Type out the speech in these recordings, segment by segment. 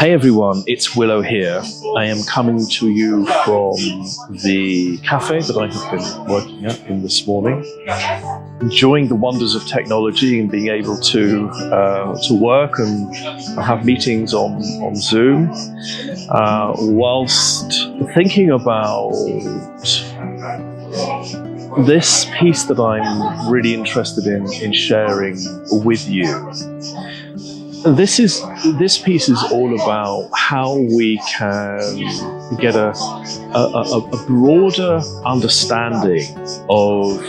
Hey everyone, it's Willow here. I am coming to you from the cafe that I have been working at this morning, enjoying the wonders of technology and being able to work and have meetings on Zoom, whilst thinking about this piece that I'm really interested in sharing with you. This piece is all about how we can get a broader understanding of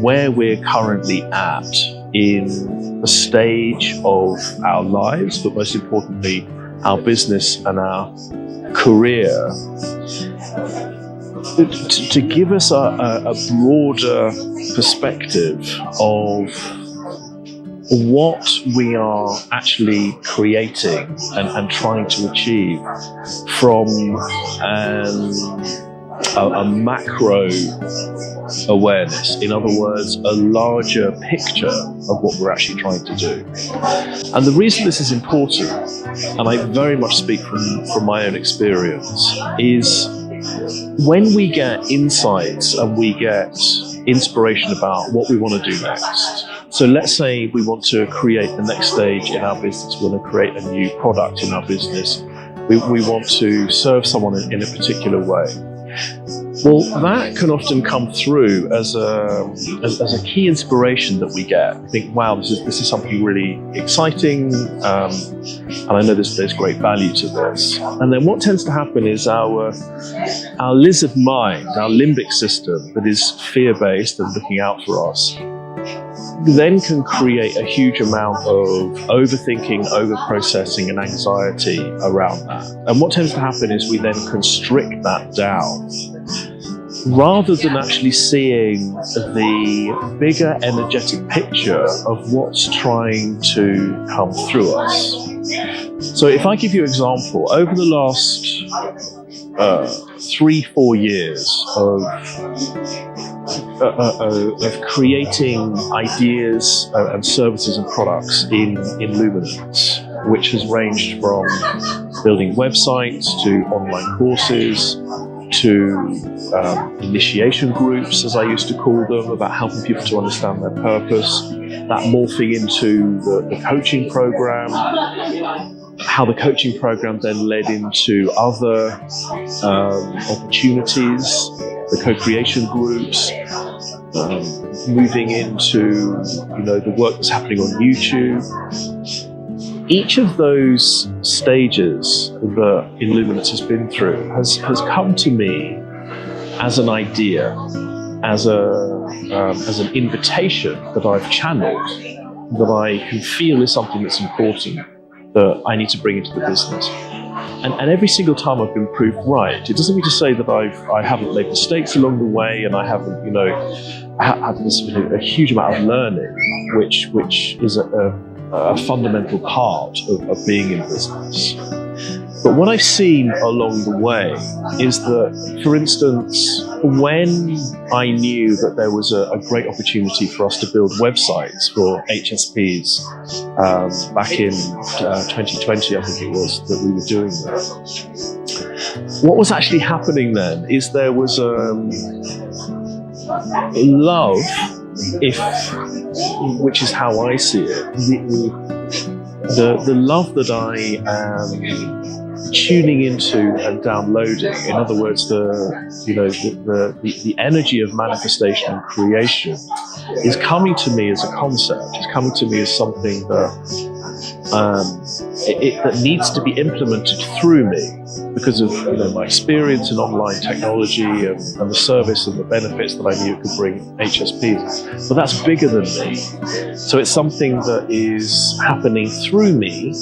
where we're currently at in the stage of our lives, but most importantly, our business and our career, to give us a broader perspective of what we are actually creating and trying to achieve from a macro awareness. In other words, a larger picture of what we're actually trying to do. And the reason this is important, and I very much speak from my own experience, is when we get insights and we get inspiration about what we want to do next. So let's say we want to create the next stage in our business. We want to create a new product in our business. We want to serve someone in a particular way. Well, that can often come through as a key inspiration that we get. We think, wow, this is something really exciting, and I know there's great value to this. And then what tends to happen is our lizard mind, our limbic system that is fear-based and looking out for us, then can create a huge amount of overthinking, over-processing and anxiety around that. And what tends to happen is we then constrict that down, rather than actually seeing the bigger energetic picture of what's trying to come through us. So if I give you an example, over the last 3-4 years of creating ideas and services and products in Luminance, which has ranged from building websites to online courses to initiation groups, as I used to call them, about helping people to understand their purpose, that morphing into the coaching program, how the coaching program then led into other opportunities, the co-creation groups, moving into the work that's happening on YouTube. Each of those stages that Luminance has been through has come to me as an idea, as an invitation that I've channeled, that I can feel is something that's important, that I need to bring into the business. And every single time I've been proved right. It doesn't mean to say that I haven't made mistakes along the way, and I haven't, had this a huge amount of learning, which is a fundamental part of being in business. But what I've seen along the way is that, for instance, when I knew that there was a great opportunity for us to build websites for HSPs back in 2020, I think it was, that we were doing that. What was actually happening then is there was love, which is how I see it, the love that I am tuning into and downloading. In other words, the energy of manifestation and creation is coming to me as a concept. It's coming to me as something that needs to be implemented through me because of my experience in online technology and the service and the benefits that I knew it could bring HSPs. But that's bigger than me. So it's something that is happening through me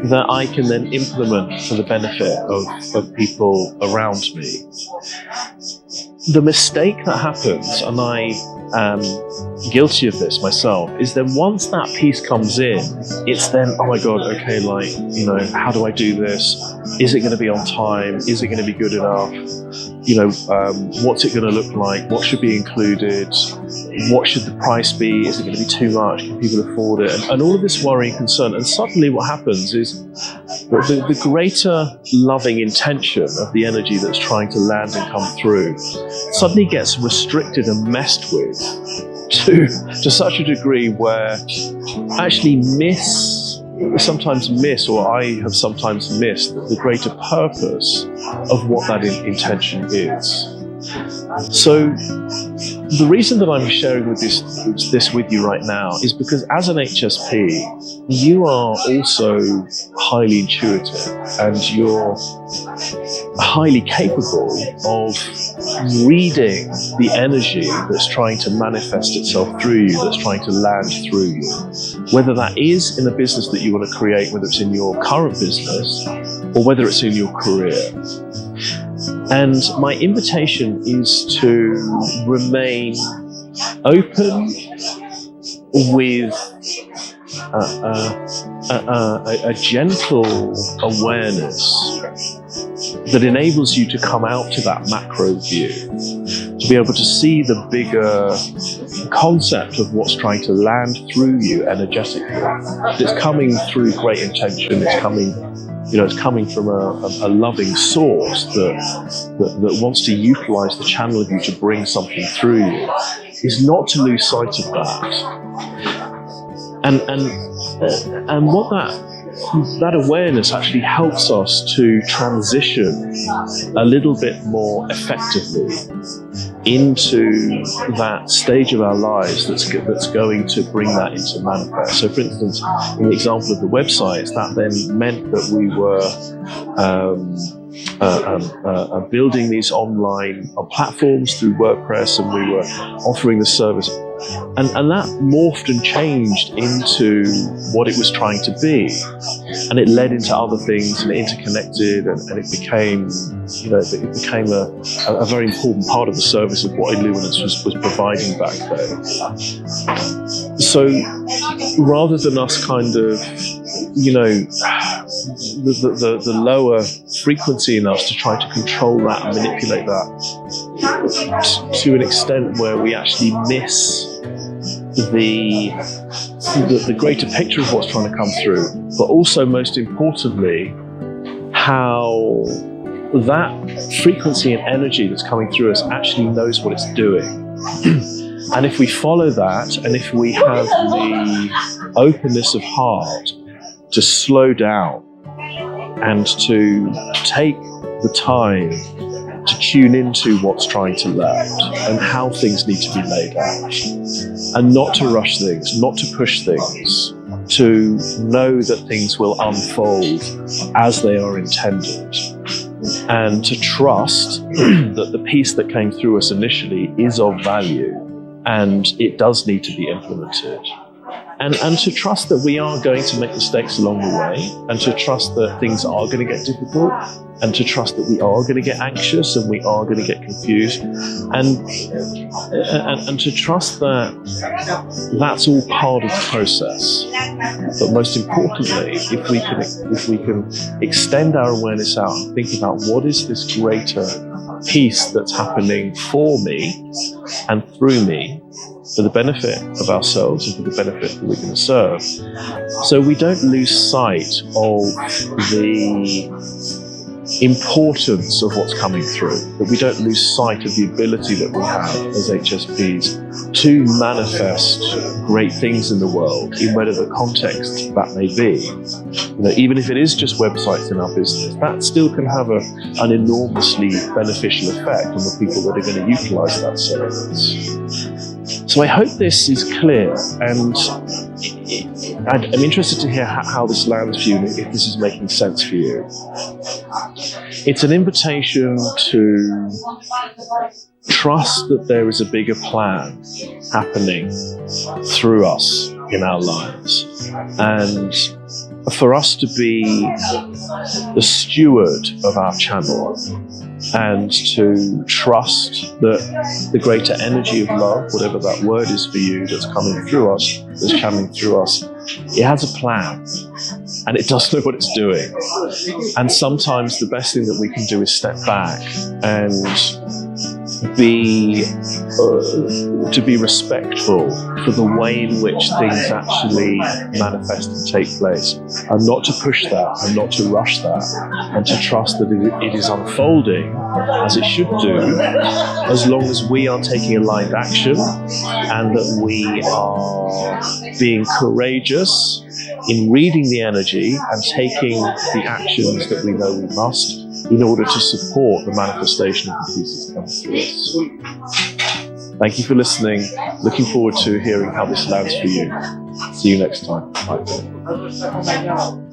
that I can then implement for the benefit of people around me. The mistake that happens, and I am guilty of this myself, is then once that piece comes in, it's then, oh my God, okay, how do I do this? Is it going to be on time? Is it going to be good enough? what's it going to look like? What should be included? What should the price be? Is it going to be too much? Can people afford it? And all of this worry and concern. And suddenly what happens is the greater loving intention of the energy that's trying to land and come through suddenly gets restricted and messed with to such a degree where I actually sometimes miss, or I have sometimes missed, the greater purpose of what that intention is. So the reason that I'm sharing this with you right now is because as an HSP, you are also highly intuitive and you're highly capable of reading the energy that's trying to manifest itself through you, that's trying to land through you. Whether that is in a business that you want to create, whether it's in your current business, or whether it's in your career. And my invitation is to remain open with a gentle awareness that enables you to come out to that macro view, to be able to see the bigger concept of what's trying to land through you energetically. It's coming through great intention. It's coming from a loving source that wants to utilize the channel of you to bring something through you. Is not to lose sight of that. And what that awareness actually helps us to transition a little bit more effectively into that stage of our lives that's going to bring that into manifest. So for instance, in the example of the websites, that then meant that we were building these online platforms through WordPress, and we were offering the service. And that morphed and changed into what it was trying to be. And it led into other things, and it interconnected, and it became, a very important part of the service of what Illuminance was providing back then. So rather than us kind of, the lower frequency in us to try to control that and manipulate that to an extent where we actually miss the greater picture of what's trying to come through, but also most importantly, how that frequency and energy that's coming through us actually knows what it's doing. And if we follow that, and if we have the openness of heart to slow down and to take the time to tune into what's trying to land and how things need to be laid out, and not to rush things, not to push things, to know that things will unfold as they are intended, and to trust that the piece that came through us initially is of value and it does need to be implemented. And to trust that we are going to make mistakes along the way, and to trust that things are going to get difficult, and to trust that we are going to get anxious and we are going to get confused, and to trust that that's all part of the process. But most importantly, if we can extend our awareness out and think about what is this greater piece that's happening for me and through me, for the benefit of ourselves and for the benefit that we're going to serve. So we don't lose sight of the importance of what's coming through, that we don't lose sight of the ability that we have as HSPs to manifest great things in the world, in whatever context that may be. Even if it is just websites in our business, that still can have an enormously beneficial effect on the people that are going to utilize that service. So I hope this is clear, and I'm interested to hear how this lands for you, and if this is making sense for you. It's an invitation to trust that there is a bigger plan happening through us in our lives, and for us to be the steward of our channel, and to trust that the greater energy of love, whatever that word is for you, that's coming through us, that's channeling through us, it has a plan and it does know what it's doing. And sometimes the best thing that we can do is step back and to be respectful for the way in which things actually manifest and take place, and not to push that and not to rush that, and to trust that it is unfolding as it should do, as long as we are taking aligned action and that we are being courageous in reading the energy and taking the actions that we know we must in order to support the manifestation of the pieces coming through us. Thank you for listening. Looking forward to hearing how this lands for you. See you next time. Bye.